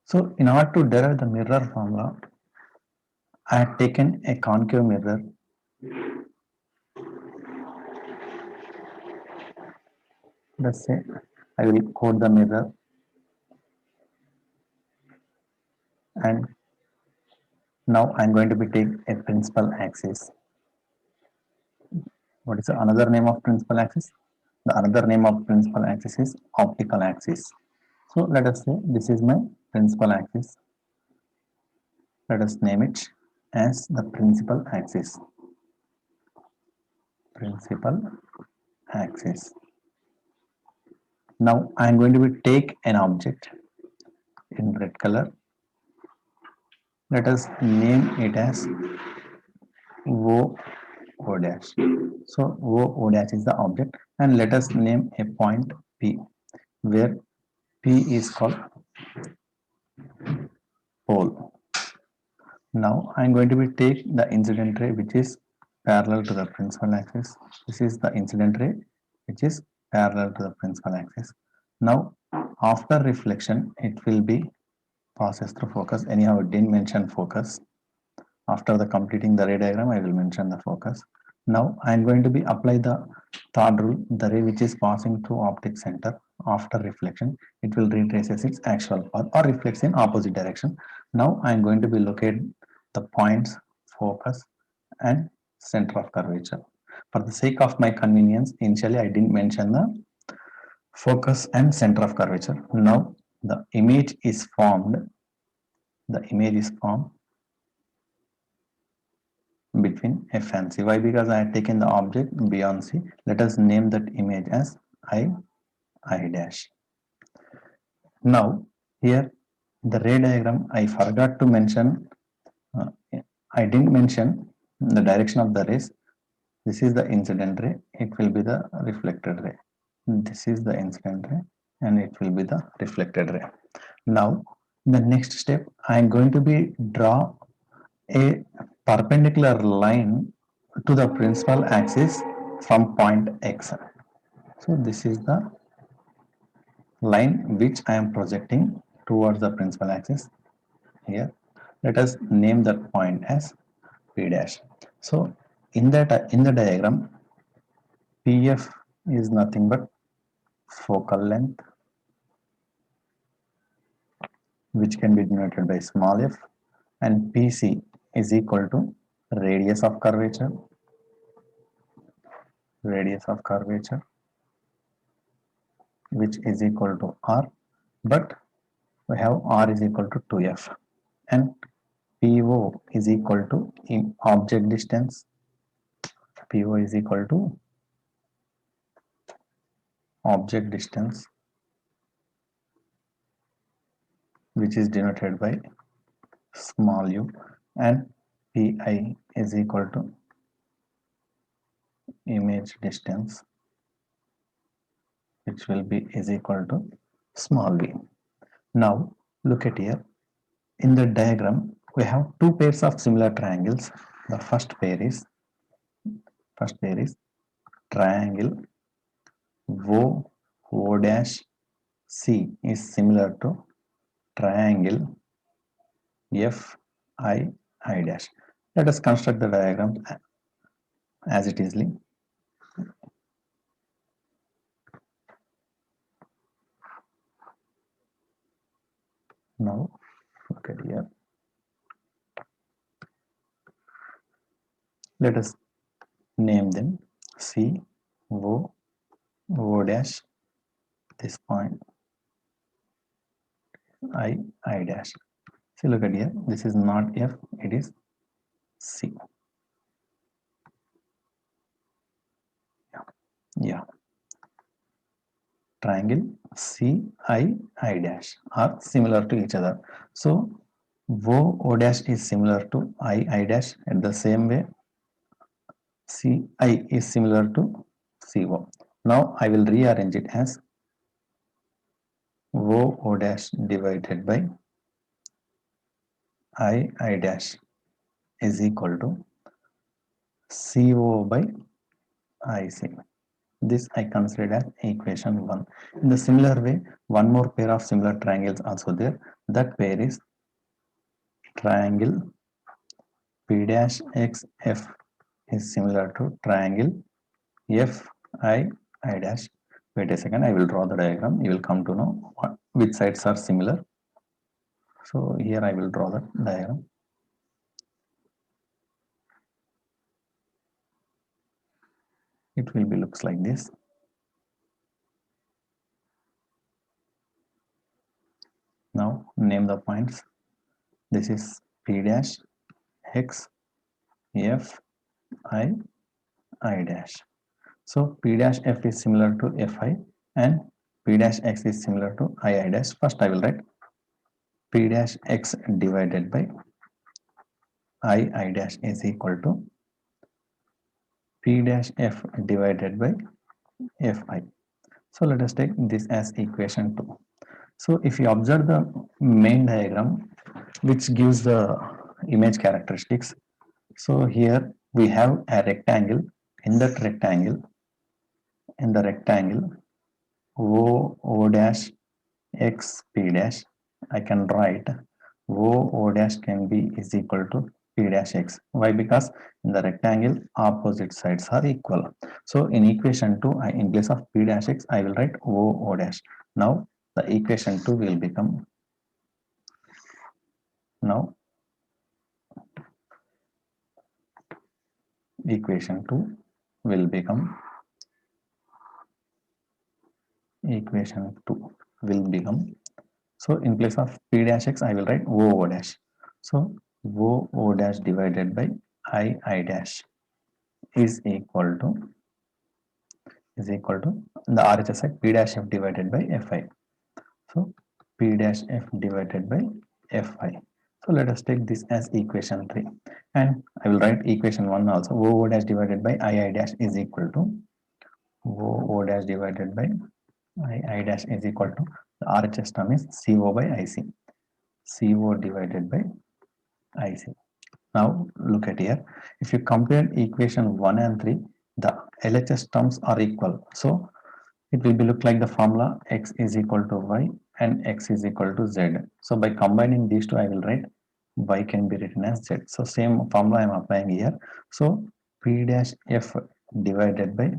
So in order to derive the mirror formula, I had taken a concave mirror. Let's say I will code the mirror, and now I'm going to be take a principal axis. What is the another name of principal axis? The another name of principal axis is optical axis. So let us say this is my principal axis. Let us name it as the principal axis. Principal axis. Now I am going to be take an object in red color. Let us name it as O O dash. So O dash is the object, and let us name a point P, where P is called pole. Now I am going to be take the incident ray which is parallel to the principal axis. This is the incident ray which is parallel to the principal axis. Now after reflection it will be passes through focus. Anyhow, it didn't mention focus. After the completing the ray diagram, I will mention the focus. Now I am going to be apply the third rule. The ray which is passing through optic center after reflection, it will retraces its actual path or reflects in opposite direction. Now I am going to be locate the points, focus, and center of curvature. For the sake of my convenience, initially I didn't mention the focus and center of curvature. Now the image is formed. The image is formed between F and C. Why? Because I had taken the object beyond C. Let us name that image as I dash. Now here the ray diagram I forgot to mention. uh, I didn't mention the direction of the rays. This is the incident ray. It will be the reflected ray. This is the incident ray, and it will be the reflected ray. Now the next step I am going to be draw a perpendicular line to the principal axis from point X. So this is the line which I am projecting towards the principal axis here. Let us name that point as P dash. So in the diagram, PF is nothing but focal length, which can be denoted by small f, and PC is equal to radius of curvature, which is equal to R, but we have R is equal to 2F, and PO is equal to object distance. PO is equal to object distance, which is denoted by small u, and PI is equal to image distance, which will be is equal to small v. Now look at here. In the diagram, we have two pairs of similar triangles. The first pair is triangle O dash C is similar to triangle F I dash. Let us construct the diagram as it is. Now look at here. Let us name them C O dash, this point I dash. See, look at here. This is not F, it is C. Yeah. Triangle CI dash are similar to each other. So O dash is similar to I dash. In the same way, CI is similar to CO. Now I will rearrange it as O dash divided by I dash is equal to CO by IC. This I considered as equation 1. In the similar way, one more pair of similar triangles also there. That pair is triangle P dash X F is similar to triangle F I I dash. Wait a second, I will draw the diagram. You will come to know which sides are similar. So here I will draw the diagram. It will be looks like this. Now name the points. This is P dash X F I I dash. So P dash F is similar to Fi and P dash X is similar to I dash. First I will write P dash X divided by I dash is equal to P dash F divided by Fi. So let us take this as equation 2. So if you observe the main diagram which gives the image characteristics. So here we have a rectangle. In that rectangle, O dash X P dash, I can write O dash can be is equal to P dash X. Why? Because in the rectangle opposite sides are equal. So in equation 2, in place of P dash X, I will write O dash. Now the equation 2 will become, now equation 2 will become equation 2 will become, so in place of P dash X I will write O dash. So O dash divided by I dash is equal to the RHS side P dash F divided by Fi. So P dash F divided by Fi. So let us take this as equation 3 and I will write equation 1 also. O dash divided by I dash is equal to O dash divided by I dash is equal to the RHS term is CO by IC. CO divided by IC. Now look at here. If you compare equation 1 and 3, the LHS terms are equal. So it will be look like the formula x is equal to y and x is equal to z. So by combining these two, I will write y can be written as z. So same formula I am applying here. So P dash F divided by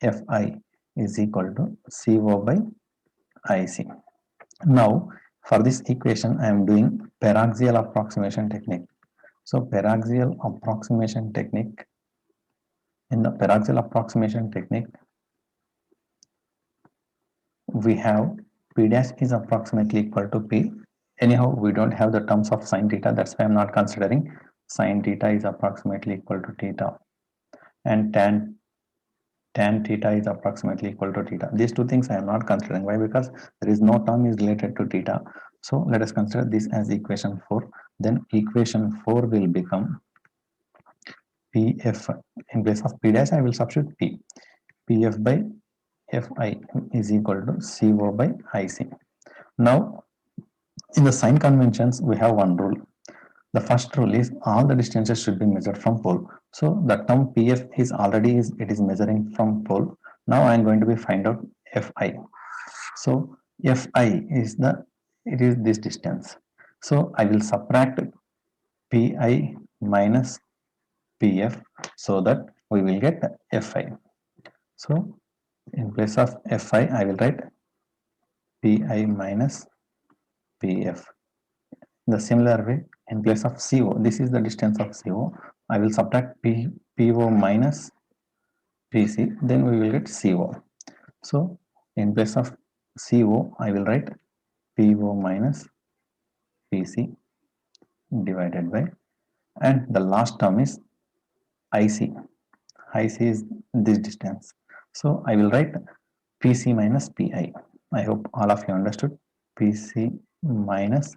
Fi is equal to CO by IC. Now for this equation, I am doing paraxial approximation technique. So paraxial approximation technique, in the paraxial approximation technique, we have P dash is approximately equal to P. Anyhow, we don't have the terms of sine theta, that's why I'm not considering. Sine theta is approximately equal to theta and tan theta is approximately equal to theta. These two things I am not considering. Why? Because there is no term is related to theta. So let us consider this as equation 4. Then equation 4 will become Pf, in place of P dash I will substitute P. Pf by Fi is equal to CO by IC. Now in the sign conventions we have one rule. The first rule is all the distances should be measured from pole. So the term Pf is already it is measuring from pole. Now I am going to be find out Fi. So Fi is it is this distance. So I will subtract Pi minus Pf so that we will get Fi. So in place of Fi I will write Pi minus Pf. The similar way, in place of CO, this is the distance of CO, I will subtract PO minus PC, then we will get CO. So in place of CO, I will write PO minus PC divided by, and the last term is IC. IC is this distance. So I will write PC minus PI. I hope all of you understood. PC minus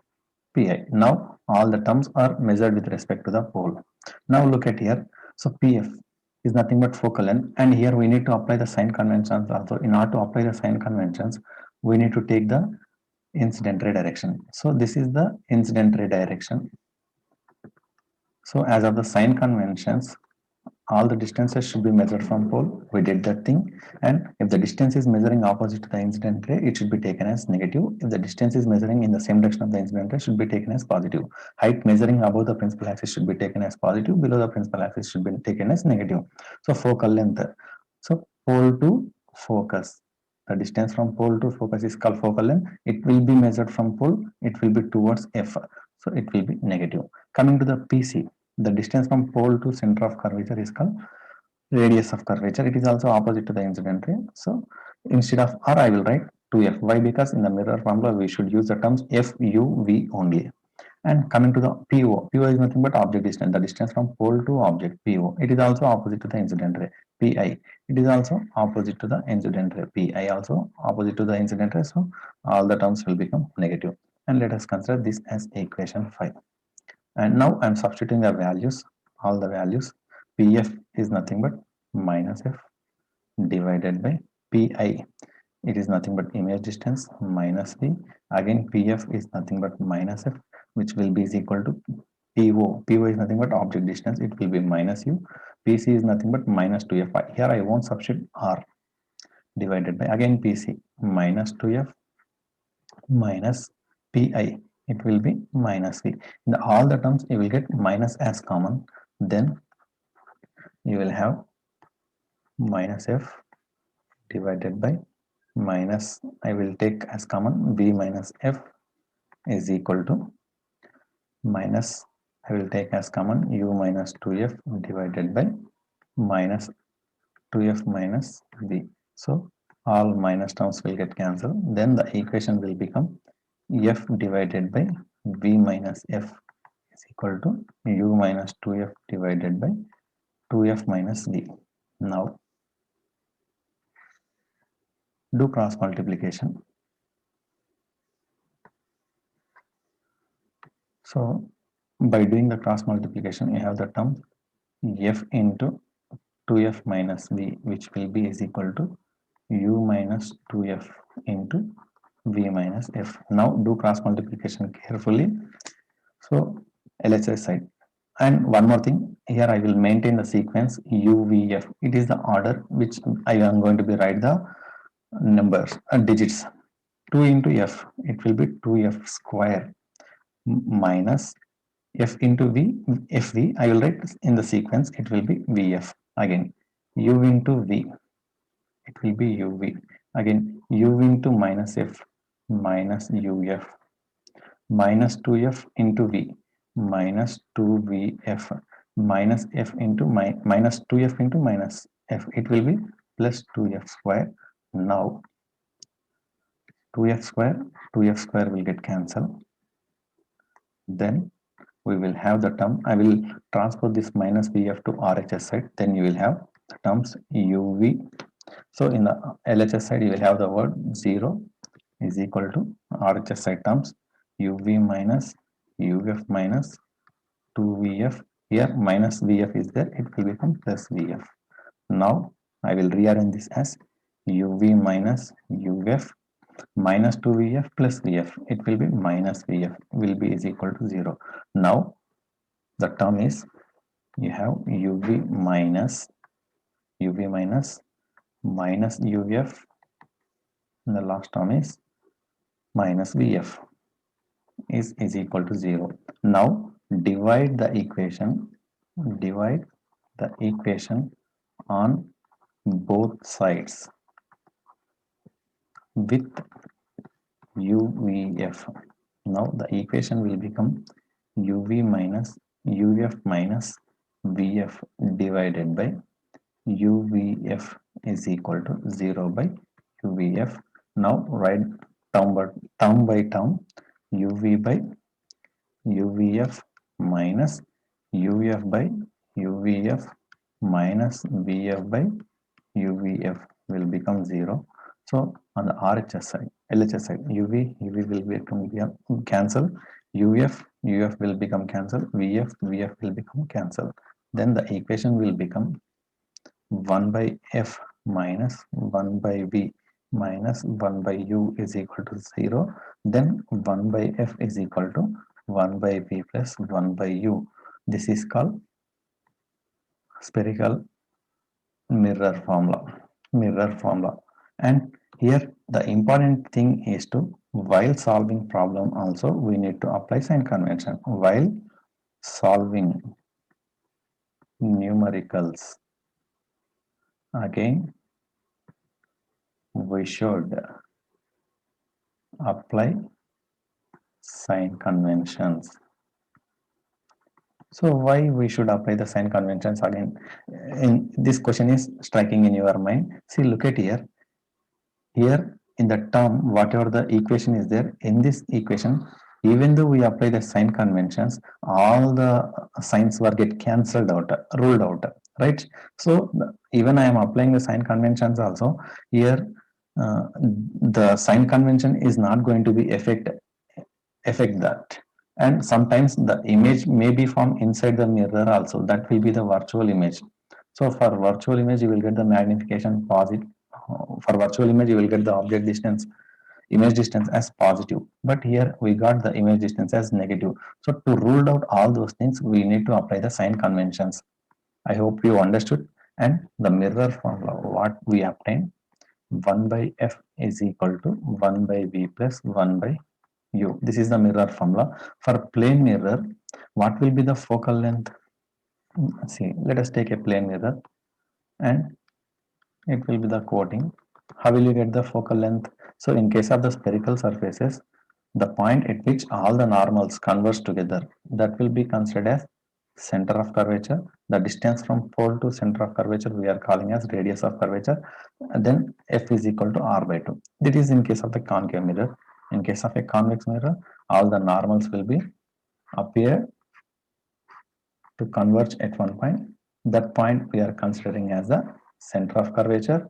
Pi. Now all the terms are measured with respect to the pole. Now look at here. So Pf is nothing but focal length, and here we need to apply the sign conventions also. In order to apply the sign conventions, we need to take the incident ray direction. So this is the incident ray direction. So as of the sign conventions, all the distances should be measured from pole. We did that thing. And if the distance is measuring opposite to the incident ray, it should be taken as negative. If the distance is measuring in the same direction of the incident ray, should be taken as positive. Height measuring above the principal axis should be taken as positive. Below the principal axis should be taken as negative. So focal length. So pole to focus. The distance from pole to focus is called focal length. It will be measured from pole. It will be towards F. So it will be negative. Coming to the PC, the distance from pole to center of curvature is called radius of curvature. It is also opposite to the incident ray. So instead of R, I will write 2F. Why? Because in the mirror formula, we should use the terms F, U, V only. And coming to the PO, PO is nothing but object distance, the distance from pole to object, PO. It is also opposite to the incident ray. PI, it is also opposite to the incident ray. PI also opposite to the incident ray. So all the terms will become negative. And let us consider this as equation 5. And now I'm substituting the values, all the values. PF is nothing but minus F divided by PI. It is nothing but image distance minus V. Again, PF is nothing but minus F, which will be is equal to PO. PO is nothing but object distance. It will be minus U. PC is nothing but minus 2F. Here I won't substitute R divided by again PC minus 2F minus Pi. It will be minus V. In all the terms, you will get minus as common. Then you will have minus F divided by minus, I will take as common V minus F is equal to minus, I will take as common U minus 2F divided by minus 2F minus V. So all minus terms will get cancelled. Then the equation will become F divided by V minus F is equal to U minus 2F divided by 2F minus V. Now do cross multiplication. So by doing the cross multiplication, you have the term F into 2F minus V, which will be is equal to U minus 2F into V minus F. Now do cross multiplication carefully. So LHS side. And one more thing, here I will maintain the sequence UVF. It is the order which I am going to be write the numbers digits. 2 into F, it will be 2F square minus F into V, FV, I will write in the sequence, it will be VF. Again, U into V, it will be UV. Again, U into minus F, minus UF, minus 2F into V, minus 2VF, minus F into minus 2F into minus F, it will be plus 2F square. Now, 2F square will get cancelled. Then we will have the term, I will transpose this minus VF to RHS side, then you will have the terms UV. So in the LHS side, you will have the word 0 is equal to RHS side terms UV minus UF minus 2VF. Here minus VF is there, it will become plus VF. Now I will rearrange this as UV minus UF minus 2VF plus VF. It will be minus VF will be is equal to 0. Now the term is you have UV minus minus UF, and the last term is minus VF is equal to 0. Now divide the equation on both sides with UVF. Now the equation will become UV minus UF minus VF divided by UVF is equal to 0 by UVF. Now write term by term UV by UVF minus UF by UVF minus VF by UVF will become 0. So on the RHS side, LHS side, UV will become cancel, UF will become cancel, VF will become cancel. Then the equation will become 1 by F minus 1 by V minus 1 by U is equal to 0. Then 1 by F is equal to 1 by V plus 1 by U. This is called spherical mirror formula. And here the important thing is to, while solving problem also we need to apply sign convention. While solving numericals, again we should apply sign conventions. So why we should apply the sign conventions again? In this question is striking in your mind. See, look at here. Here in the term, whatever the equation is there, in this equation, even though we apply the sign conventions, all the signs were get cancelled out, ruled out, right? So even I am applying the sign conventions also, here the sign convention is not going to be affect that. And sometimes the image may be from inside the mirror also, that will be the virtual image. So for virtual image you will get the magnification positive. For virtual image you will get the object distance, image distance as positive, but here we got the image distance as negative. So to rule out all those things we need to apply the sign conventions. I hope you understood. And the mirror formula, what we obtain, 1 by f is equal to 1 by v plus 1 by u. This is the mirror formula. For plane mirror, what will be the focal length? See, let us take a plane mirror and it will be the coating. How will you get the focal length? So in case of the spherical surfaces, the point at which all the normals converge together, that will be considered as center of curvature. The distance from pole to center of curvature we are calling as radius of curvature. And then f is equal to r by 2. This is in case of the concave mirror. In case of a convex mirror, all the normals will be appear to converge at one point. That point we are considering as the center of curvature.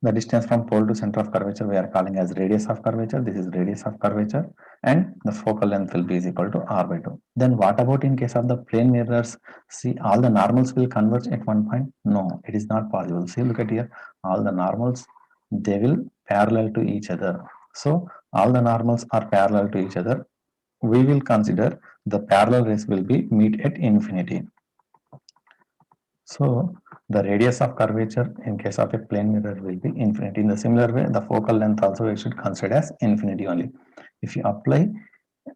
The distance from pole to center of curvature we are calling as radius of curvature. This is radius of curvature, and the focal length will be is equal to r by 2. Then what about in case of the plane mirrors? See, all the normals will converge at one point? No, it is not possible. See, look at here, all the normals, they will parallel to each other. So all the normals are parallel to each other. We will consider the parallel rays will be meet at infinity. So the radius of curvature in case of a plane mirror will be infinity. In the similar way, the focal length also we should consider as infinity only. If you apply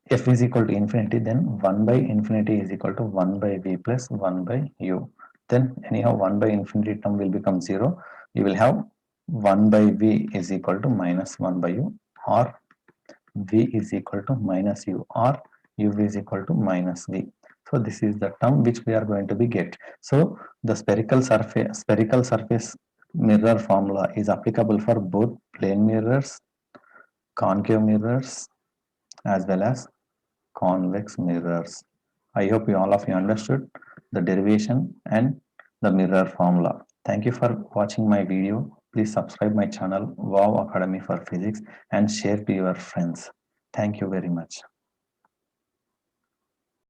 f is equal to infinity, then 1 by infinity is equal to 1 by v plus 1 by u. Then anyhow 1 by infinity term will become 0. You will have 1 by v is equal to minus 1 by u, or v is equal to minus u, or u is equal to minus v. So this is the term which we are going to be get. So the spherical surface mirror formula is applicable for both plane mirrors, concave mirrors, as well as convex mirrors. I hope you all of you understood the derivation and the mirror formula. Thank you for watching my video. Please subscribe my channel, Wow Academy for Physics, and share to your friends. Thank you very much.